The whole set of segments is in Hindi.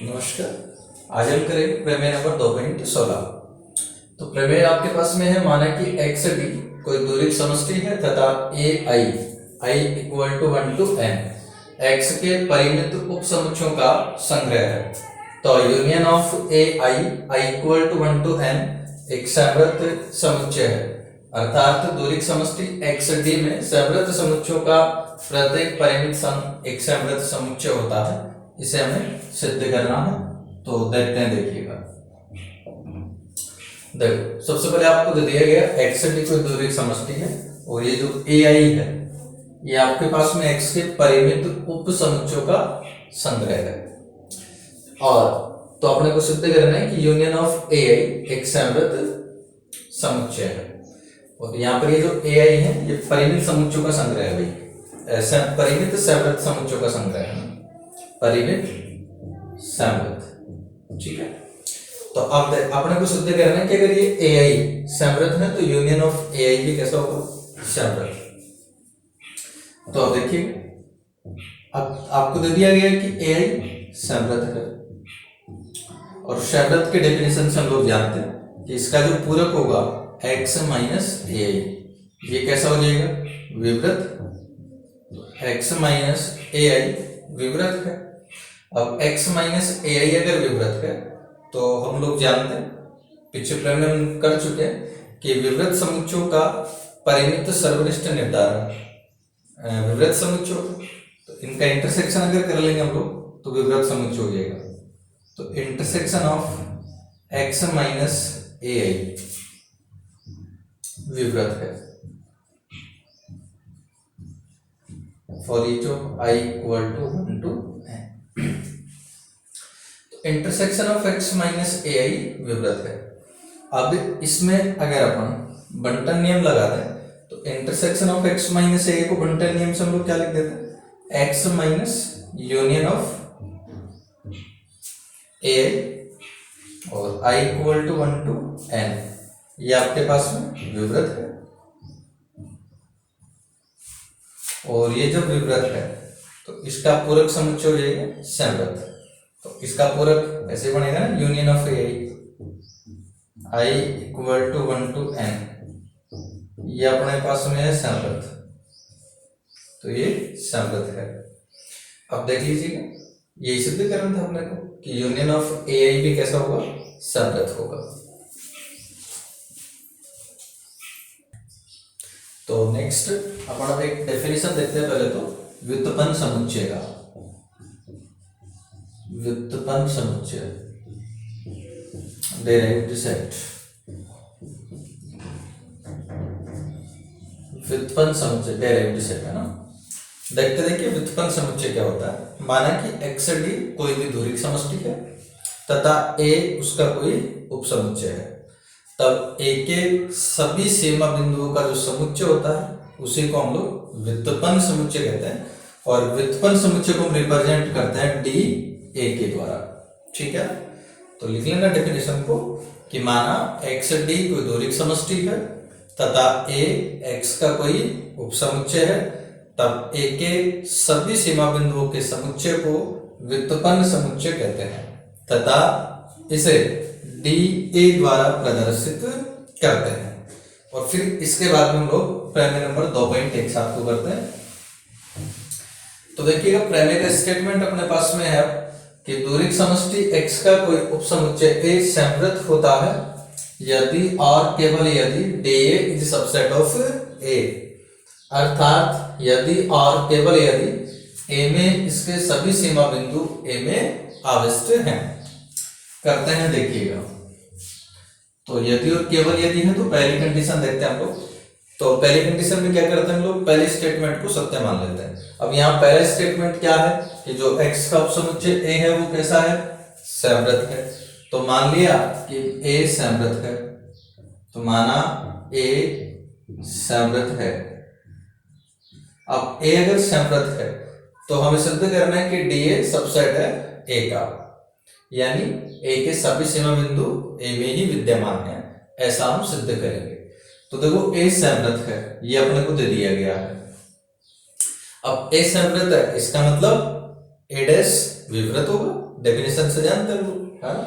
नमस्कार। आज हम करेंगे प्रमेय नंबर 2.16। तो प्रमेय आपके पास में है, माना कि एक्स डी कोई दूरी समष्टि है तथा A I I equal to 1 to n x के परिमित उप समुच्चयों का संग्रह है। तो union of A I I equal to 1 to n एक संवृत समुच्चय है, अर्थात दूरी समष्टि एक्स डी में संवृत समुच्चयों का प्रत्येक परिमित संघ एक संवृत समुच्चय होता है। इसे हमें सिद्ध करना है, तो देखते हैं। देखिएगा, देखो सबसे पहले आपको दे दिया गया एक्स डी कोई दूरी समष्टि है और ये जो ए आई है ये आपके पास में एक्स के परिमित उप समुच्चयों का संग्रह है। और तो अपने को सिद्ध करना है कि यूनियन ऑफ ए आई एक संवृत समुच्चय है और यहाँ पर ये जो ए आई है ये परिमित समुच्चयों का संग्रह है। भाई परिमित संवृत समुच्चयों का संग्रह है, परिमित संवृत। ठीक है, तो अब अपने को सिद्ध करना है कि अगर ये ए आई संवृत है तो यूनियन ऑफ ए आई भी कैसा होगा, संवृत। तो अब देखिए, अब आपको दे दिया गया कि ए आई संवृत है और संवृत के डेफिनेशन से हम लोग जानते हैं कि इसका जो पूरक होगा x माइनस ए आई, ये कैसा हो जाएगा, विवृत। x माइनस ए आई विवृत है। अब x माइनस ए आई अगर विवृत है तो हम लोग जानते हैं, पिछले प्रमेय में हम कर चुके हैं कि विवृत समुच्चयों का परिमित सर्वनिष्ठ निर्धारण विवृत समुच्चय होता है। तो इनका इंटरसेक्शन अगर कर लेंगे हम लोग तो विवृत समुच्चय हो जाएगा। तो intersection of x minus A I विवृत है for each of i equal to 1 to n। Intersection of x minus A I विवृत है। अब इसमें अगर अपन बंटन नियम लगा दें तो intersection of x minus A आई को बंटन नियम से हम लोग क्या लिख देते हैं, x minus union of A i और i equal to 1 to n, ये आपके पास में विवृत है। और ये जो विवृत है तो इसका पूरक समुच्चय हो जाएगा संवृत। तो इसका पूरक ऐसे बनेगा ना, union of A i equal to 1 to n, ये अपने पास में है संवृत। तो ये संवृत है। अब देख लीजिएगा, यही सिद्ध करना था अपने को कि यूनियन ऑफ ए आई भी कैसा होगा, संवृत होगा। तो नेक्स्ट अपन अब एक डेफिनेशन देखते हैं। पहले तो व्युत्पन्न समुच्चय का, व्युत्पन्न समुच्चय डेरिवेटिव सेट, व्युत्पन्न समुच्चय डेरिवेटिव सेट है ना। देखते देखिए व्युत्पन्न समुच्चय क्या होता है। माना कि एक्स डी कोई भी धुरी समष्टि है तथा ए उसका कोई उप समुच्चय है, तब ए के सभी सीमा बिंदुओं का जो समुच्चय होता है उसी को हम लोग व्युत्पन्न समुच्चय कहते हैं। और व्युत्पन्न समुच्चय को हम रिप्रेजेंट करते हैं डी ए के द्वारा। ठीक है, तो लिख लेना डेफिनेशन को कि माना एक्स डी कोई धुरी समष्टि है तथा ए एक्स का कोई उपसमुच्चय है, तब ए के सभी सीमा बिंदुओं के समुच्चय को व्युत्पन्न समुच्चय कहते हैं तथा इसे डी ए द्वारा प्रदर्शित करते हैं। और फिर इसके बाद में हम लोग प्रमेय नंबर 2.17 को करते हैं। तो देखिएगा, प्रमेय का स्टेटमेंट अपने पास में है कि दूरी समष्टि x का कोई उपसमुच्चय a संवृत होता है यदि और केवल यदि dA is subset of A, अर्थात यदि और केवल यदि A में इसके सभी सीमा बिंदु A में आविष्ट हैं। करते हैं, देखिएगा। तो यदि और केवल यदि है तो पहली कंडीशन देखते हैं हम लोग। तो पहली कंडीशन में क्या करते हैं हम लोग, पहले स्टेटमेंट को सत्य मान लेते हैं। अब यहाँ पहला स्टेटमेंट क्या है कि जो x का उपसमुच्चय a है वो कैसा है, संवृत है। तो मान लिया कि a संवृत है, तो माना a संवृत है। अब a अगर संवृत है तो हमें सिद्ध करना है कि dA सबसेट है a का, यानी a के सभी सीमा बिंदु a में ही विद्यमान है, ऐसा हम सिद्ध करेंगे। तो देखो a संवृत है, ये अपने को दे दिया गया है। अब a संवृत है, इसका मतलब a डैश विवृत होगा, डेफिनेशन से जानते हो, है ना।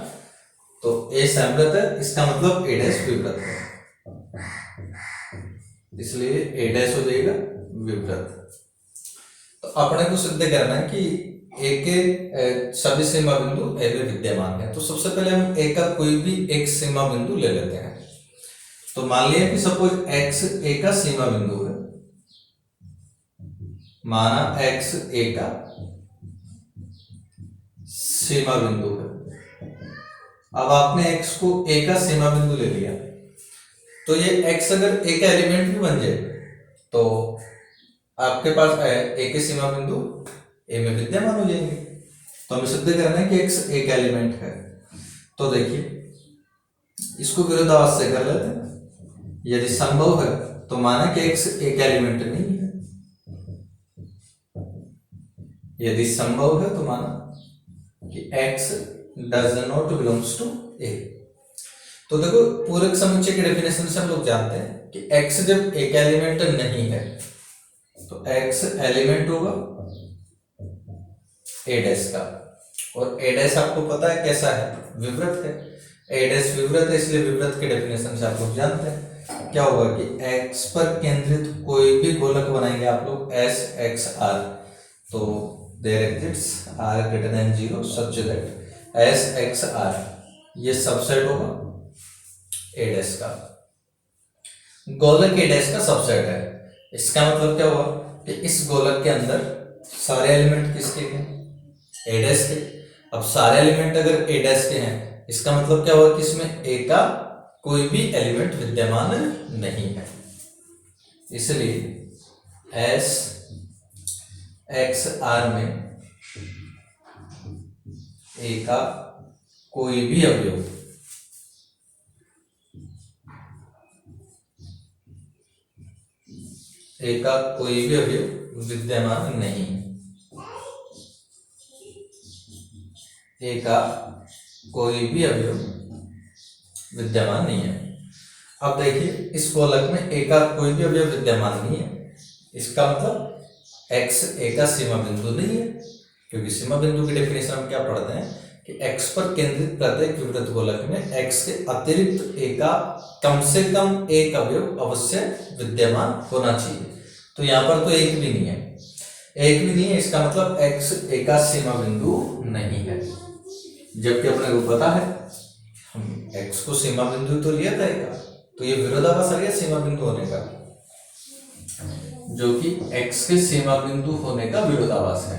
तो ए संवृत है, इसका मतलब ए डैश विवृत है, इसलिए ए डैश हो जाएगा विवृत। तो अपने को सिद्ध करना है कि ए के सभी सीमा बिंदु ए में विद्यमान है। तो सबसे पहले हम ए का कोई भी एक सीमा बिंदु ले लेते हैं। तो मान लिया कि सपोज एक्स ए का सीमा बिंदु है, माना एक्स ए का सीमा बिंदु है। अब आपने x को a का सीमा बिंदु ले लिया, तो ये x अगर a का एलिमेंट भी बन जाए तो आपके पास a के सीमा बिंदु a में विद्यमान हो जाएंगे। तो हमें सिद्ध करना है कि x a का एलिमेंट है। तो देखिए इसको विरोधाभास से कर लेते हैं। यदि संभव है तो माना कि x a का एलिमेंट नहीं है, यदि संभव है तो माना कि x does not belongs to A। तो देखो पूरक समुच्चय के डेफिनेशन से हम लोग जानते हैं कि x जब एक एलिमेंट नहीं है तो x एलिमेंट होगा A डैश का, और A डैश आपको पता है कैसा है, विवृत है। A डैश विवृत है, इसलिए विवृत के डेफिनेशन से आप लोग जानते हैं क्या होगा कि x पर केंद्रित कोई भी गोलक बनाएंगे आप लोग S x R, तो there exists R greater than 0 such that S x R ये सबसेट होगा A डैश का, गोलक A डैश का सबसेट है। इसका मतलब क्या हुआ कि इस गोलक के अंदर सारे एलिमेंट किसके हैं, A डैश के। अब सारे एलिमेंट अगर A डैश के हैं, इसका मतलब क्या हुआ कि इसमें A का कोई भी एलिमेंट विद्यमान नहीं है, इसलिए S एक्स आर में ए का कोई भी अवयव ए का कोई भी अवयव विद्यमान नहीं, ए का कोई भी अवयव विद्यमान नहीं है। अब देखिए इस गोलक में ए का कोई भी अवयव विद्यमान नहीं है, इसका मतलब x a का सीमा बिंदु नहीं है, क्योंकि सीमा बिंदु की डेफिनेशन हम क्या पढ़ते हैं कि x पर केंद्रित प्रत्येक विवृत गोलक में x के अतिरिक्त a का कम से कम एक अवयव अवश्य विद्यमान होना चाहिए। तो यहाँ पर तो एक भी नहीं है, एक भी नहीं है, इसका मतलब x a का सीमा बिंदु नहीं है। जबकि अपने को पता है हम x को सीमा बिंदु तो लिया था एक, तो ये विरोधाभास आ गया सीमा बिंदु होने का, जो कि x के सीमा बिंदु होने का विरोधाभास है,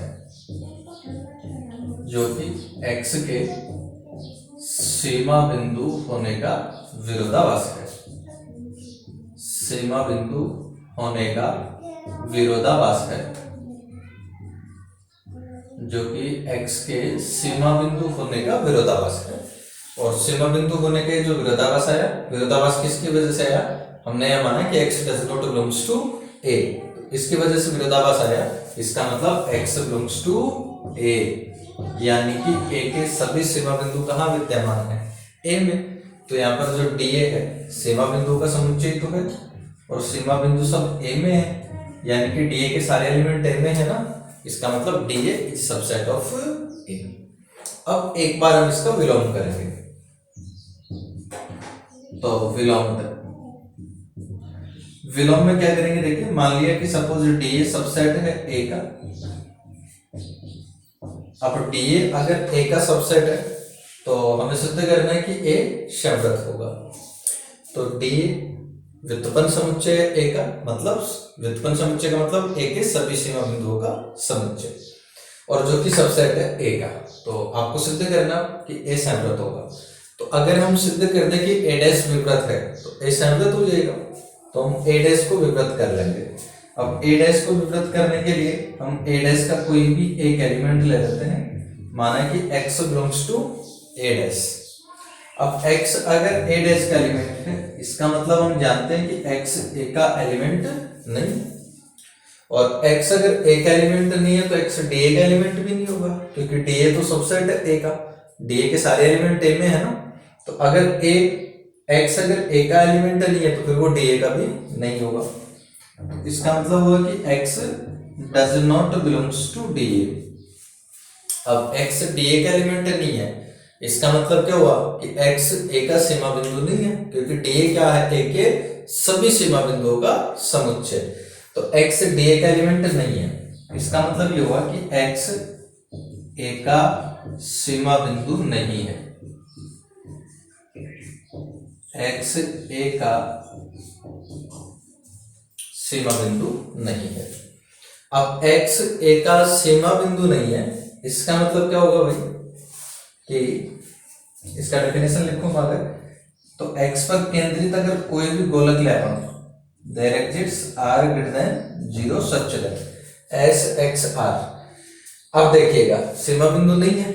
जो कि x के सीमा बिंदु होने का विरोधाभास है, सीमा बिंदु होने का विरोधाभास है, जो कि x के सीमा बिंदु होने का विरोधाभास है। और सीमा बिंदु होने के जो विरोधाभास आया, विरोधाभास किसकी वजह से आया, हमने यह माना कि x does not belongs to A, इसकी वजह से विरोधाभास आया। इसका मतलब x belongs to A, यानी कि A के सभी सीमा बिंदु कहाँ विद्यमान है, A में। तो यहाँ पर जो DA है सीमा बिंदु का समुच्चय तो है, और सीमा बिंदु सब A में है, यानी कि DA के सारे एलिमेंट A में है ना, इसका मतलब DA is subset of A। अब एक बार हम इसका विलोम करेंगे, तो विलोम में क्या करेंगे, देखिए मान लिया कि सपोज DA सबसेट है A का। अब DA अगर A का सबसेट है तो हमें सिद्ध करना है कि A संवृत होगा। तो DA व्युत्पन्न समुच्चय है A का, मतलब व्युत्पन्न समुच्चय का मतलब A के सभी सीमा बिंदुओं का समुच्चय, और जो कि सबसेट है A का। तो आपको सिद्ध करना कि A संवृत होगा। तो अगर हम सिद्ध कर दें कि A डैश विवृत है तो A संवृत हो जाएगा, तो हम A डैश को विवृत कर लेंगे। अब A डैश को विवृत करने के लिए हम A डैश का कोई भी एक एलिमेंट ले लेते हैं, माना कि x belongs to A dash. अब x अगर A डैश का एलिमेंट है, इसका मतलब हम जानते हैं कि x A का एलिमेंट नहीं, और x अगर A का एलिमेंट नहीं है तो x DA का एलिमेंट भी नहीं होगा, क्योंकि DA तो सबसेट है A का, DA के सारे एलिमेंट A में है ना। तो अगर x अगर A का एलिमेंट नहीं है तो फिर वो DA का भी नहीं होगा। इसका मतलब हुआ कि x does not belongs to DA। अब x डी ए का एलिमेंट नहीं है, इसका मतलब क्या हुआ कि x ए का सीमा बिंदु नहीं है, क्योंकि डी ए क्या है, ए के सभी सीमा बिंदुओं का समुच्चय। तो x डी ए का एलिमेंट नहीं है, इसका मतलब ये हुआ कि x ए का सीमा बिंदु नहीं है, x ए का सीमा बिंदु नहीं है। अब x ए का सीमा बिंदु नहीं है, इसका मतलब क्या होगा भाई कि इसका डेफिनेशन लिखूंगा अगर, तो x पर केंद्रित अगर कोई भी गोलक ले अपन, there exists r greater than 0 such that S x are. अब देखिएगा सीमा बिंदु नहीं है,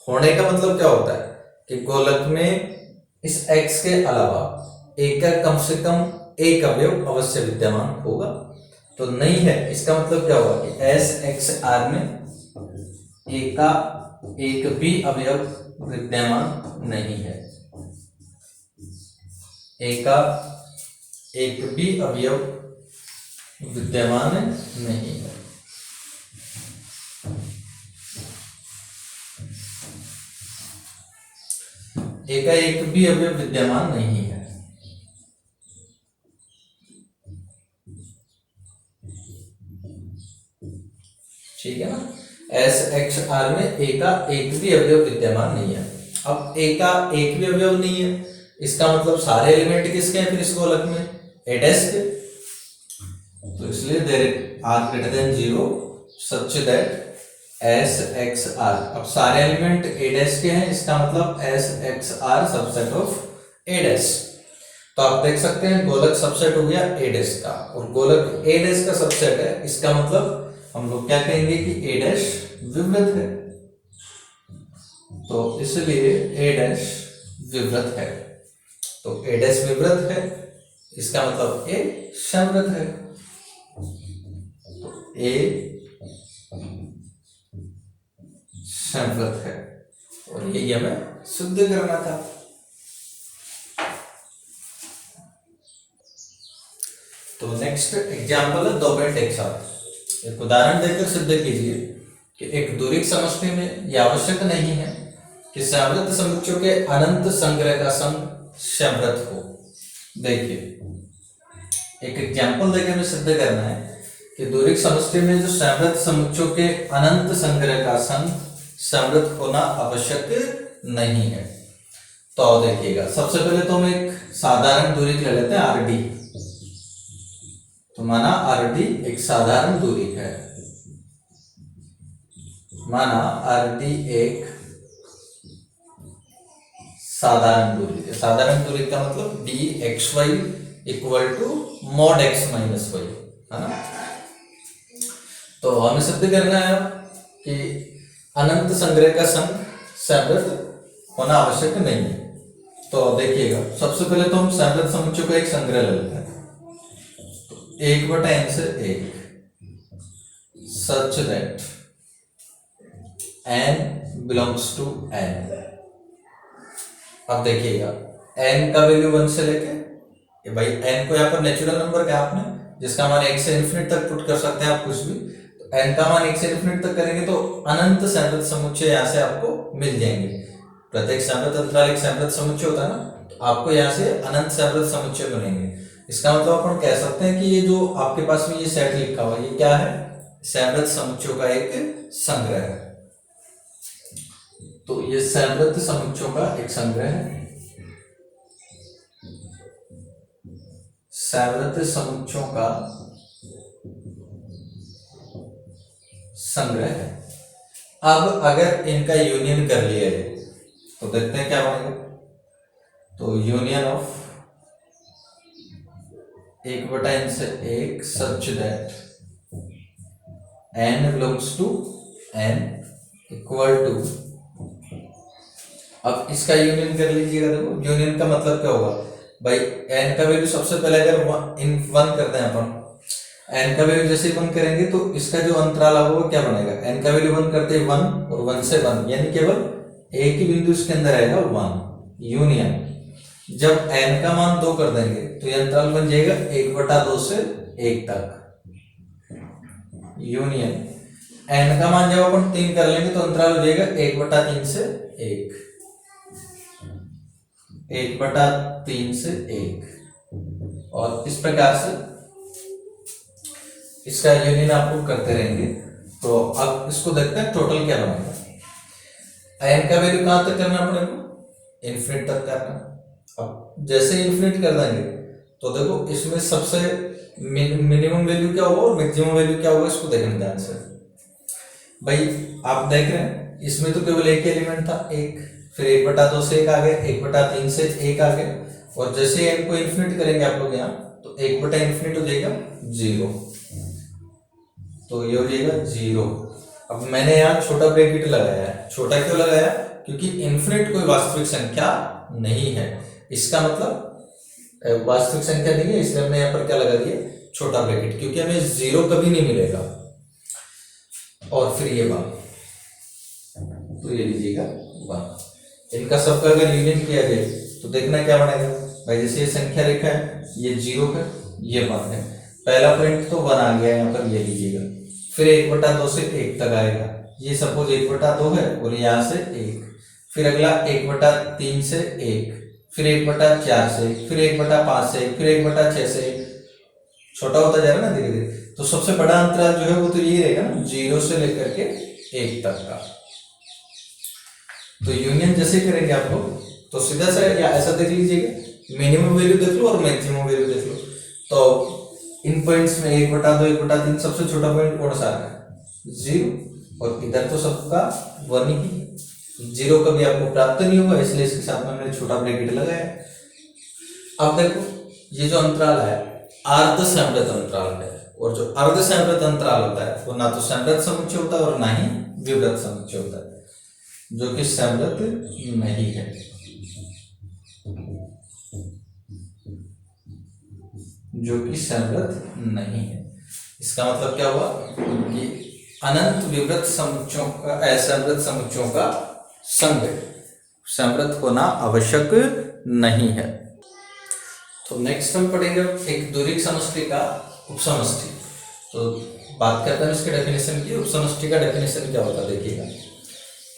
होने का मतलब क्या होता है कि गोलक में इस x के अलावा एक का कम से कम एक अवयव अवश्य विद्यमान होगा। तो नहीं है, इसका मतलब क्या होगा कि एस एक्स आर में ए का एक भी अवयव विद्यमान नहीं है, ए का एक भी अवयव विद्यमान नहीं है। ए का एक भी अवयव विद्यमान नहीं है। ठीक है ना, एस एक्स आर में ए का एक भी अवयव विद्यमान नहीं है। अब ए का एक भी अवयव नहीं है, इसका मतलब सारे एलिमेंट किसके हैं फिर इस गोलक में, ए डैश के। तो इसलिए there are greater than 0 such that S x are. अब सारे एलिमेंट ए डैश के हैं, इसका मतलब S x r subset of A dash. तो आप देख सकते हैं गोलक सबसेट हो गया ए डैश का, और गोलक ए डैश का सबसेट है, इसका मतलब हम लोग क्या कहेंगे कि ए डैश विवृत है। तो इसलिए ए डैश विवृत है, तो ए डैश विवृत है, इसका मतलब ए समवृत है। तो ए समवृत है, और यही हमें सिद्ध करना था। तो नेक्स्ट एग्जाम्पल है 2 एक साथ। एक उदाहरण देकर सिद्ध कीजिए कि एक दूरिक समष्टि में यह आवश्यक नहीं है कि समवृत्त समुच्चयों के अनंत संग्रह का संघ समवृत्त हो। देखिए एक एग्जाम्पल देकर हमें सिद्ध करना है कि दूरिक समष्टि में जो समवृत्त समुच्चयों के अनंत संग्रह का संघ समवृत्त होना आवश्यक नहीं है। तो देखिएगा सबसे पहले तो हम एक साधारण दूरी ले लेते हैं आर डी। तो माना आर डी एक साधारण दूरी है, माना आर डी एक साधारण दूरी है। साधारण दूरी का मतलब d x y equal to mod x minus y, है ना। तो हमें सिद्ध करना है कि अनंत संग्रह का संघ समवृत्त होना आवश्यक नहीं है। तो देखिएगा सबसे पहले तो हम समवृत्त समुच्चय का एक संग्रह ले लेते हैं। एक बटा एन से एक such that n belongs to N. अब देखिएगा एन का वैल्यू 1 से लेके, भाई एन को यहाँ पर नेचुरल नंबर क्या आपने जिसका मान 1 से इन्फिनिट तक पुट कर सकते हैं आप कुछ भी। तो एन का मान 1 से इन्फिनिट तक करेंगे तो अनंत समवृत्त समुच्चय यहाँ से आपको मिल जाएंगे। प्रत्येक समवृत्त अंतराल एक समवृत्त समुच्चय होता है ना, तो आपको यहाँ से अनंत समवृत्त समुच्चय बनेंगे। इसका मतलब अपन कह सकते हैं कि ये जो आपके पास में ये सेट लिखा हुआ ये क्या है, समवृत्त समुच्चयों का एक संग्रह है। तो ये समवृत्त समुच्चयों का एक संग्रह है, समवृत्त समुच्चयों का संग्रह है। अब अगर इनका यूनियन कर लिया जाए तो देखते हैं क्या बनेगा। तो यूनियन ऑफ 1/n से 1 such that n belongs to n equal to, अब इसका यूनियन कर लीजिएगा। देखो यूनियन का मतलब क्या होगा भाई, n का वैल्यू सबसे पहले अगर 1 करते हैं अपन, n का वैल्यू जैसे 1 करेंगे तो इसका जो अंतराल होगा क्या बनेगा, n का वैल्यू 1 करते ही 1 और 1 से 1, यानी केवल एक ही बिंदु इसके अंदर आएगा 1। यूनियन जब n का मान 2 कर देंगे तो ये अंतराल बन जाएगा 1/2 से 1 तक। यूनियन एन का मान जब अपन 3 कर लेंगे तो अंतराल हो जाएगा 1/3 से 1, 1/3 से 1। और इस प्रकार से इसका यूनियन आप लोग करते रहेंगे। तो अब इसको देखते हैं टोटल क्या बनेगा। एन का वैल्यू कहां तक करना पड़ेगा, इन्फिनिट तक करना। अब जैसे इन्फिनिट कर देंगे तो देखो इसमें सबसे मिनिमम वैल्यू क्या होगा और मैक्सिमम वैल्यू क्या होगा, इसको देखना ध्यान से। भाई आप देख रहे हैं इसमें तो केवल एक एलिमेंट था 1, फिर 1/2 से 1 आ गया, 1/3 से 1 आ गया, और जैसे एन को इन्फिनिट करेंगे आप लोग यहाँ तो 1/∞ हो जाएगा 0, तो ये हो जाएगा 0। अब मैंने यहाँ छोटा ब्रैकेट लगाया है। छोटा क्यों लगाया, क्योंकि इन्फिनिट कोई वास्तविक संख्या नहीं है। इसका मतलब वास्तविक संख्या नहीं है, इसलिए हमने यहाँ पर क्या लगा दिया, छोटा ब्रैकेट, क्योंकि हमें 0 कभी नहीं मिलेगा। और फिर ये 1, तो ये लीजिएगा 1। इनका सबका अगर यूनियन किया जाए तो देखना क्या बनेगा भाई, जैसे ये संख्या रेखा है, ये 0 है, ये 1 है। पहला पॉइंट तो 1 आ गया यहाँ पर, ये लीजिएगा। फिर 1/2 से 1 तक आएगा, ये सपोज 1/2 है और यहाँ से 1। फिर अगला 1/3 से 1, फिर 1/4 से 1, फिर 1/5 से 1, फिर 1/6 से 1। छोटा होता जा रहा है ना धीरे धीरे। तो सबसे बड़ा अंतराल जो है वो तो ये रहेगा ना, 0 से लेकर के 1 तक का। तो यूनियन जैसे करेंगे आप लोग तो सीधा सा या ऐसा देख लीजिएगा, मिनिमम वैल्यू देख लो और मैक्सिमम वैल्यू देख लो। तो इन पॉइंट्स में 1/2 1/3 सबसे छोटा पॉइंट कौन सा है, 0, और इधर तो सबका 1 ही है। 0 कभी आपको प्राप्त नहीं होगा, इसलिए इसके साथ में मैंने छोटा ब्रैकेट लगाया। अब देखो ये जो अंतराल है अर्ध संवृत अंतराल है, और जो अर्ध संवृत अंतराल होता है वो ना तो संवृत समुच्चय होता है और ना ही विवृत समुच्चय होता है, जो कि संवृत नहीं है। जो कि संवृत नहीं है, इसका मतलब क्या हुआ कि अनंत विवृत समुच्चयों का, असंवृत समुच्चयों का संग संवृत होना आवश्यक नहीं है। तो नेक्स्ट हम पढ़ेंगे एक द्विरीय समष्टि का उपसमष्टि। तो बात करते हैं इसके डेफिनेशन की। उपसमष्टि का डेफिनेशन क्या होता है देखिएगा।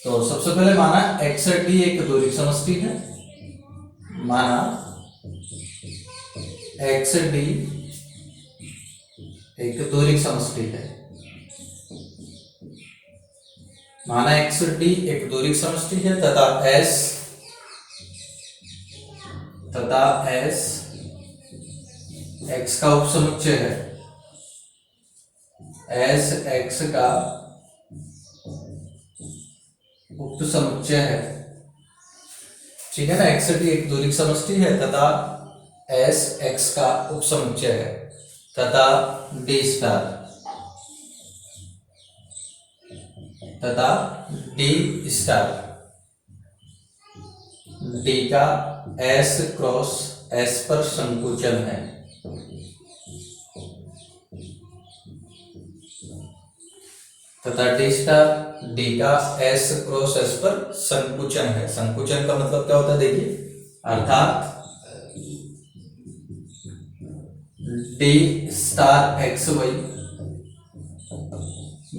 तो सबसे पहले माना XD एक द्विरीय समष्टि है। माना XD एक द्विरीय समष्टि है। माना XD एक द्विरीय समष्टि है तथा S x का उपसमुच्चय है। S x का उपसमुच्चय है, ठीक है ना। XD एक द्विरीय समष्टि है तथा S x का उपसमुच्चय है तथा D का S क्रॉस S पर संकुचन है। तथा D का S क्रॉस S पर संकुचन है। संकुचन का मतलब क्या होता है देखिए, अर्थात D*xy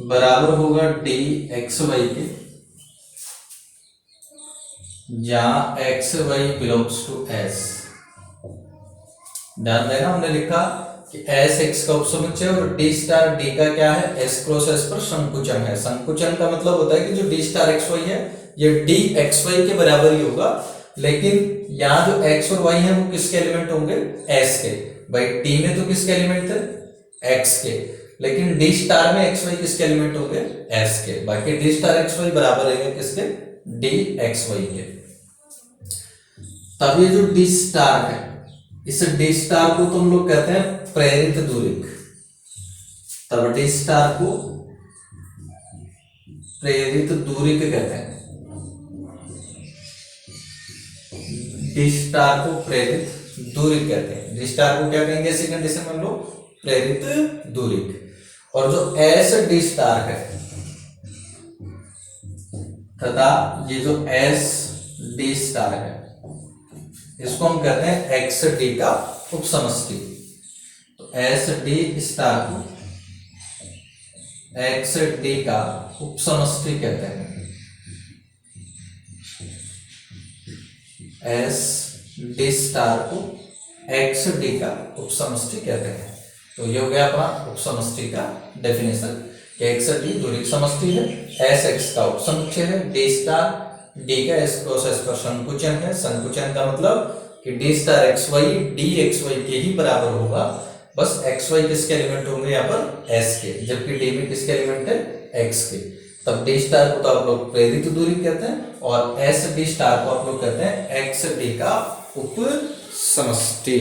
बराबर होगा dxy के, जहां xy बिलोंग्स टू S। ध्यान देना, हमने लिखा कि S x का उपसमुच्चय और D का क्या है, S क्रॉस S पर संकुचन है। संकुचन का मतलब होता है कि जो D*xy है ये dxy के बराबर ही होगा, लेकिन यहाँ जो x और y है वो किसके एलिमेंट होंगे, S के। भाई D में तो किसके एलिमेंट थे, x के, लेकिन D स्टार में xy किसके एलिमेंट होंगे, S के। बाकी D*xy बराबर है किसके, dxy के। तब ये जो D स्टार है, इस D स्टार को तुम लोग कहते हैं प्रेरित दूरिक। तब D स्टार को प्रेरित दूरिक कहते हैं। D स्टार को प्रेरित दूरिक कहते हैं। D स्टार को क्या कहेंगे इसी कंडीशन में हम लोग, प्रेरित दूरिक। और जो S D स्टार है तथा ये जो S D स्टार है, इसको हम कहते हैं XD का उपसमष्टि। तो SD स्टार को एक्स डी का उपसमष्टि कहते हैं। एस डी स्टार को एक्स डी का उपसमष्टि कहते हैं। तो ये हो गया अपना उपसमष्टि का डेफिनेशन कि एक्स डी धुरी समष्टि है, एस एक्स का उपसमुच्चय है, डी स्टार डी का एस क्रॉस एस पर संकुचन है। संकुचन का मतलब कि d star x y d x y के ही बराबर होगा, बस एक्स वाई किसके एलिमेंट होंगे यहाँ पर एस के, जबकि डी में किसके एलिमेंट है एक्स के। तब डी स्टार को तो आप लोग प्रेरित दूरी कहते हैं और एस डी स्टार को आप लोग कहते हैं एक्स डी का उप समष्टि।